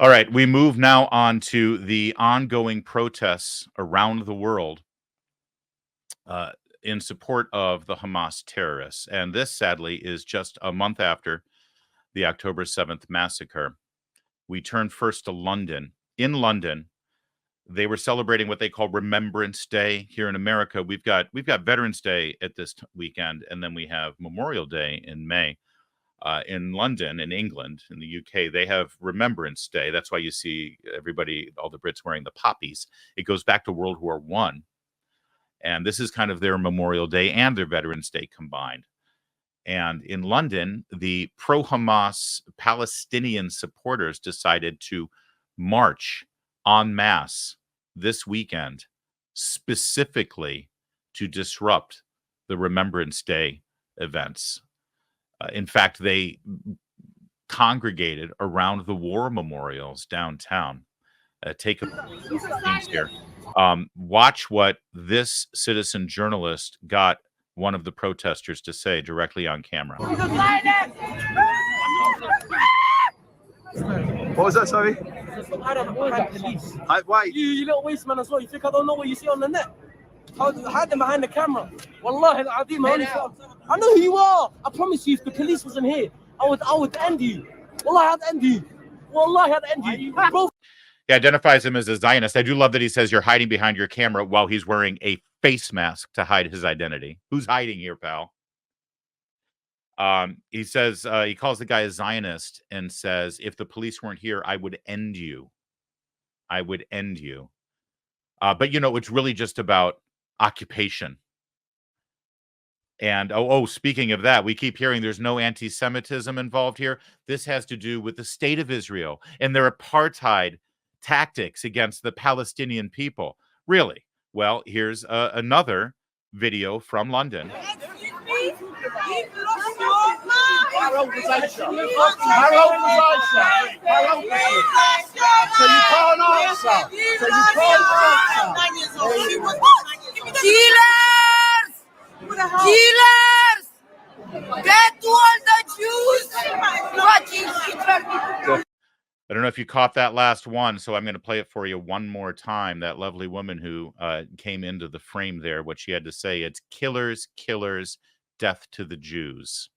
All right, we move now on to the ongoing protests around the world uh, in support of the Hamas terrorists. And this, sadly, is just a month after the October 7th massacre. We turn first to London. In London, they were celebrating what they call Remembrance Day. Here in America, we've got Veterans Day at this weekend, and then we have Memorial Day in May. In London, in England, in the UK, they have Remembrance Day. That's why you see everybody, all the Brits wearing the poppies. It goes back to World War I. And this is kind of their Memorial Day and their Veterans Day combined. And in London, the pro-Hamas Palestinian supporters decided to march en masse this weekend, specifically to disrupt the Remembrance Day events. In fact, they congregated around the war memorials downtown. Take a things here. Watch what this citizen journalist got one of the protesters to say directly on camera. What was that, sorry? Why? You little waste man as well. You think I don't know what you see on the net? Hide them behind the camera. Wallahi, I know who you are. I promise you, if the police wasn't here, I would end you. Wallahi, I'd end you. Wallahi, I'd end you. Bro. He identifies him as a Zionist. I do love that he says you're hiding behind your camera while he's wearing a face mask to hide his identity. Who's hiding here, pal? He says, he calls the guy a Zionist and says, if the police weren't here, I would end you. I would end you. But, you know, it's really just about occupation. And, speaking of that, we keep hearing there's no anti-Semitism involved here. This has to do with the state of Israel and their apartheid tactics against the Palestinian people. Really? Well, here's another video from London. Killers! Death to all the Jews! Fucking I don't know if you caught that last one, so I'm going to play it for you one more time. That lovely woman who came into the frame there, what she had to say, it's killers, killers, death to the Jews.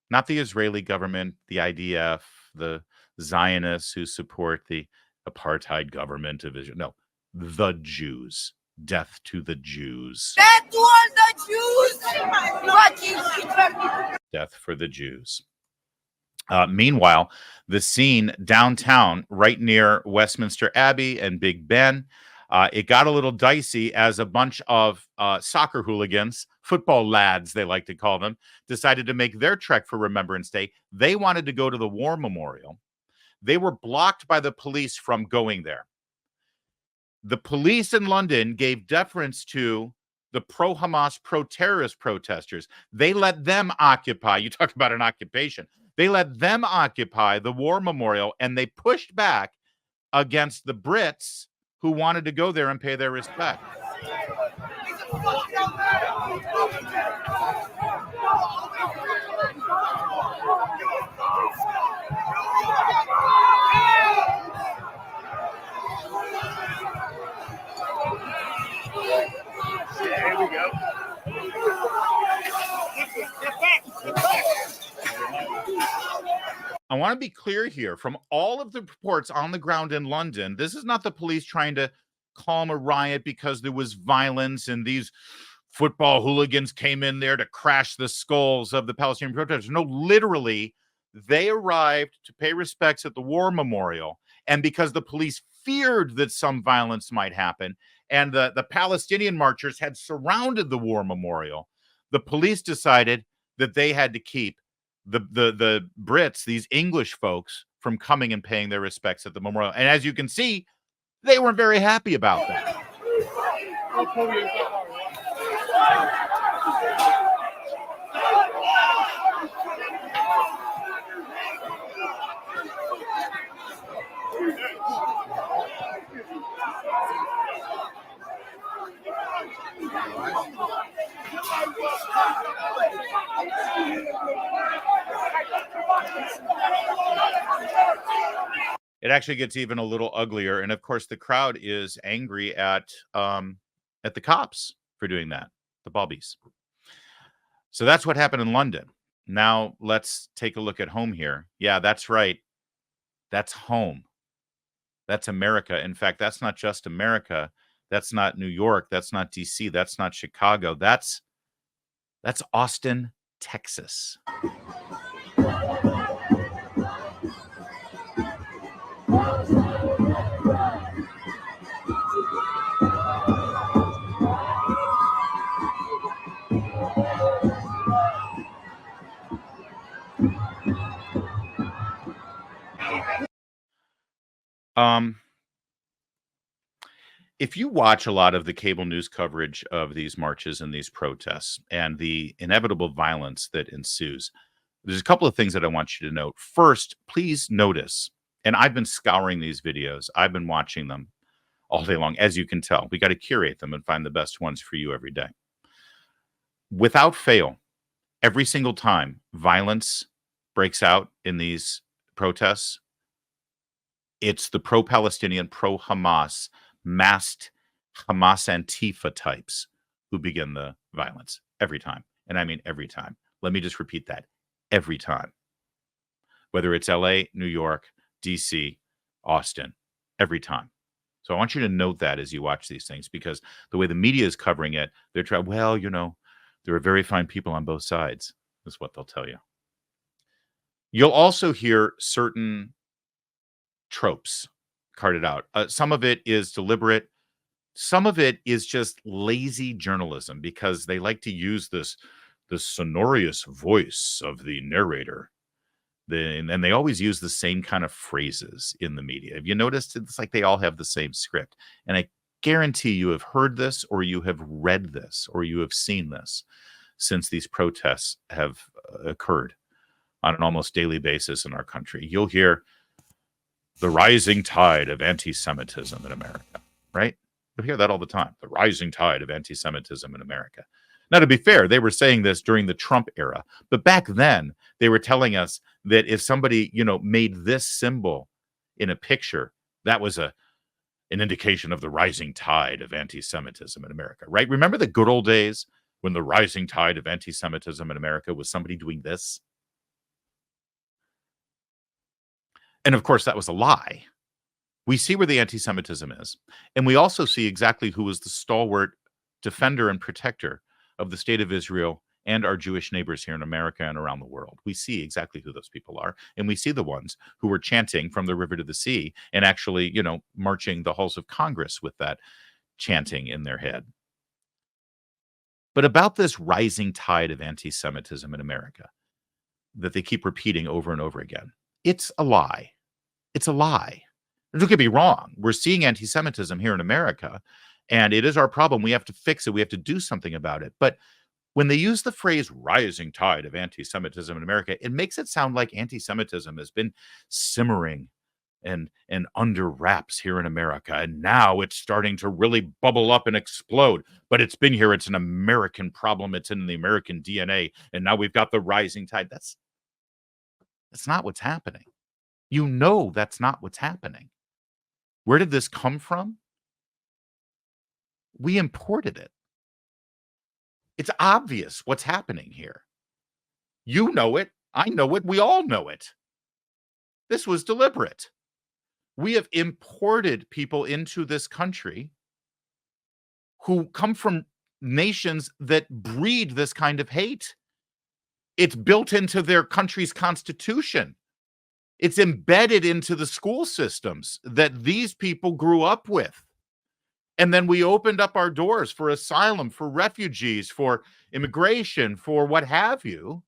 Not the Israeli government, the IDF, the Zionists who support the apartheid government of Israel. No, the Jews. Death to the Jews. Death to all the Jews! Fucking Death for the Jews. Meanwhile, the scene downtown, right near Westminster Abbey and Big Ben, it got a little dicey as a bunch of soccer hooligans, football lads, they like to call them, decided to make their trek for Remembrance Day. They wanted to go to the War Memorial. They were blocked by the police from going there. The police in London gave deference to the pro-Hamas, pro-terrorist protesters. They let them occupy. You talk about an occupation. They let them occupy the war memorial, and they pushed back against the Brits who wanted to go there and pay their respect. There we go. I want to be clear here. From all of the reports on the ground in London, this is not the police trying to calm a riot because there was violence and these football hooligans came in there to crash the skulls of the Palestinian protesters. No, literally, they arrived to pay respects at the war memorial. And because the police feared that some violence might happen, and the Palestinian marchers had surrounded the war memorial, the police decided that they had to keep the Brits, these English folks, from coming and paying their respects at the memorial. And as you can see, they weren't very happy about that. it actually gets even a little uglier. And of course, the crowd is angry at the cops for doing that, the bobbies. So that's what happened in London. Now let's take a look at home here. Yeah, that's right. That's home. That's America. In fact, that's not just America. That's not New York. That's not DC. That's not Chicago. That's Austin, Texas. If you watch a lot of the cable news coverage of these marches and these protests and the inevitable violence that ensues, there's a couple of things that I want you to note. First, please notice, and I've been scouring these videos, I've been watching them all day long. As you can tell, we got to curate them and find the best ones for you every day. Without fail, every single time violence breaks out in these protests, it's the pro-Palestinian, pro-Hamas, masked Hamas Antifa types who begin the violence every time. And I mean every time. Let me just repeat that. Every time. Whether it's LA, New York, DC, Austin, every time. So I want you to note that as you watch these things, because the way the media is covering it, they're trying, well, you know, there are very fine people on both sides, is what they'll tell you. You'll also hear certain tropes carted out. Some of it is deliberate. Some of it is just lazy journalism because they like to use this sonorous voice of the narrator. And they always use the same kind of phrases in the media. Have you noticed? It's like they all have the same script. And I guarantee you have heard this, or you have read this, or you have seen this since these protests have occurred on an almost daily basis in our country. You'll hear the rising tide of anti-Semitism in America, right? You'll hear that all the time. The rising tide of anti-Semitism in America. Now, to be fair, they were saying this during the Trump era, but back then they were telling us that if somebody, you know, made this symbol in a picture, that was an indication of the rising tide of anti-Semitism in America, right? Remember the good old days when the rising tide of anti-Semitism in America was somebody doing this? And of course, that was a lie. We see where the anti-Semitism is, and we also see exactly who was the stalwart defender and protector of the state of Israel and our Jewish neighbors here in America and around the world. We see exactly who those people are, and we see the ones who were chanting from the river to the sea and actually, you know, marching the halls of Congress with that chanting in their head. But about this rising tide of anti-Semitism in America that they keep repeating over and over again, it's a lie. It's a lie. Don't get me wrong. We're seeing anti-Semitism here in America, and it is our problem. We have to fix it. We have to do something about it. But when they use the phrase rising tide of anti-Semitism in America, it makes it sound like anti-Semitism has been simmering and under wraps here in America. And now it's starting to really bubble up and explode. But it's been here. It's an American problem. It's in the American DNA. And now we've got the rising tide. That's not what's happening. You know that's not what's happening. Where did this come from? We imported it. It's obvious what's happening here. You know it. I know it. We all know it. This was deliberate. We have imported people into this country who come from nations that breed this kind of hate. It's built into their country's constitution. It's embedded into the school systems that these people grew up with. And then we opened up our doors for asylum, for refugees, for immigration, for what have you,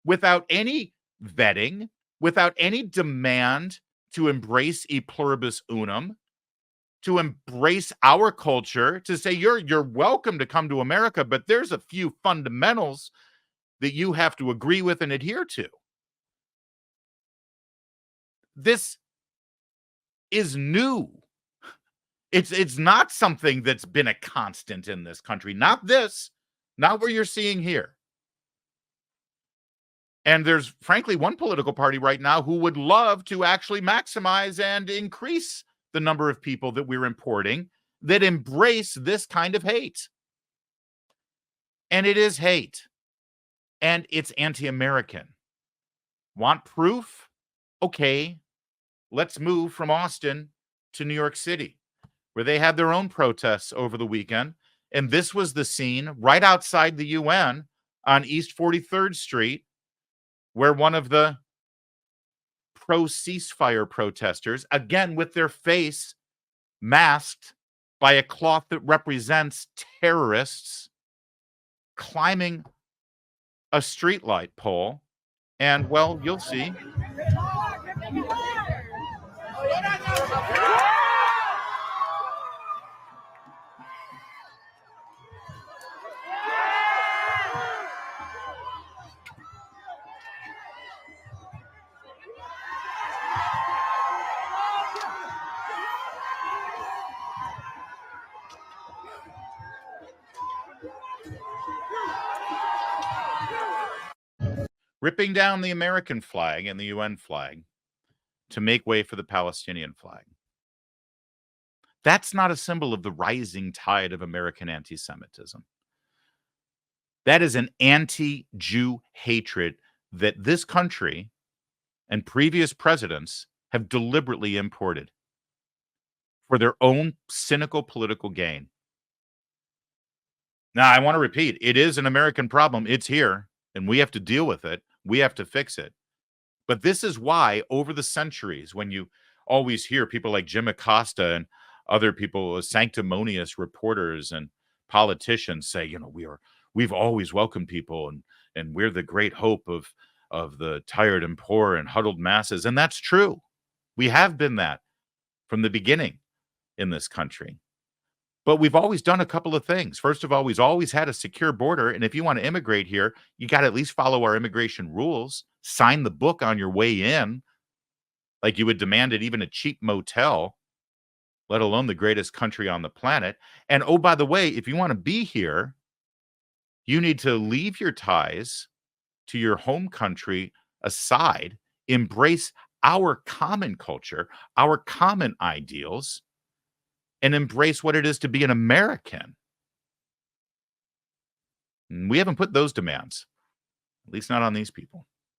without any vetting, without any demand to embrace e pluribus unum, to embrace our culture, to say you're welcome to come to America, but there's a few fundamentals that you have to agree with and adhere to. This is new. It's not something that's been a constant in this country. Not this, not what you're seeing here. And there's frankly one political party right now who would love to actually maximize and increase the number of people that we're importing that embrace this kind of hate. And it is hate. And it's anti-American. Want proof? Okay, let's move from Austin to New York City, where they had their own protests over the weekend. And this was the scene right outside the UN on East 43rd Street, where one of the pro-ceasefire protesters, again with their face masked by a cloth that represents terrorists, climbing a streetlight pole. And, well, you'll see. Ripping down the American flag and the UN flag to make way for the Palestinian flag. That's not a symbol of the rising tide of American anti-Semitism. That is an anti-Jew hatred that this country and previous presidents have deliberately imported for their own cynical political gain. Now, I want to repeat, it is an American problem. It's here, and we have to deal with it. We have to fix it. But this is why, over the centuries, when you always hear people like Jim Acosta and other people, sanctimonious reporters and politicians say, you know, we've always welcomed people, and we're the great hope of the tired and poor and huddled masses. And that's true. We have been that from the beginning in this country. But we've always done a couple of things. First of all, we've always had a secure border. And if you want to immigrate here, you got to at least follow our immigration rules, sign the book on your way in, like you would demand at even a cheap motel, let alone the greatest country on the planet. And oh, by the way, if you want to be here, you need to leave your ties to your home country aside, embrace our common culture, our common ideals, and embrace what it is to be an American. And we haven't put those demands, at least not on these people.